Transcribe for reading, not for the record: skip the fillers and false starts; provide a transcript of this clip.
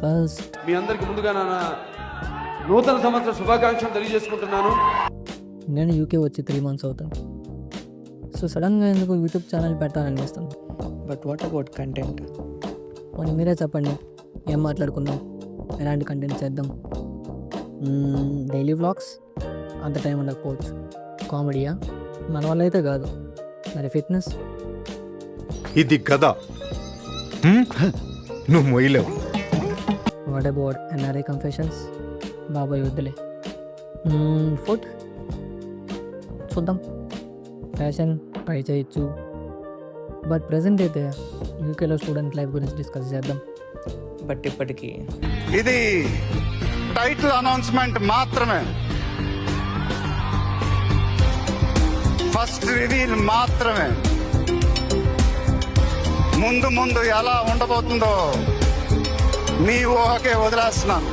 First మీ అందరికి ముందుగా నా నూతన సంవత్సర శుభాకాంక్షలు తెలియజేసుకుంటున్నాను. నేను యూకే వచ్చి 3 months అవుతుంది. సో సడన్గా ఎందుకు యూట్యూబ్ ఛానల్ పెట్టాలనిపిస్తుంది. But what about content? మరి మీరే చెప్పండి, ఏం మాట్లాడుకుందాం, ఎలాంటి కంటెంట్ చేద్దాం? డైలీ వ్లాగ్స్ అంత టైం ఉండకపోవచ్చు. కామెడీయా? మన వల్ల అయితే కాదు. మరి ఫిట్నెస్? ఇది కదా నువ్వు మొయ్యలేవు. What about NRI confessions? బాబాయ్ వద్దులే. ఫుడ్ చూద్దాం. ఫ్యాషన్ ట్రై చేయొచ్చు. బట్ ప్రజెంట్ అయితే యూకేలో స్టూడెంట్ లైఫ్ గురించి డిస్కస్ చేద్దాం. బట్ ఇప్పటికీ ఇది టైటిల్ అనౌన్స్మెంట్ మాత్రమే, ఫస్ట్ రివీల్ మాత్రమే. ముందు ముందు ఎలా ఉండబోతుందో మీ ఊహకే వదిలేస్తున్నాను.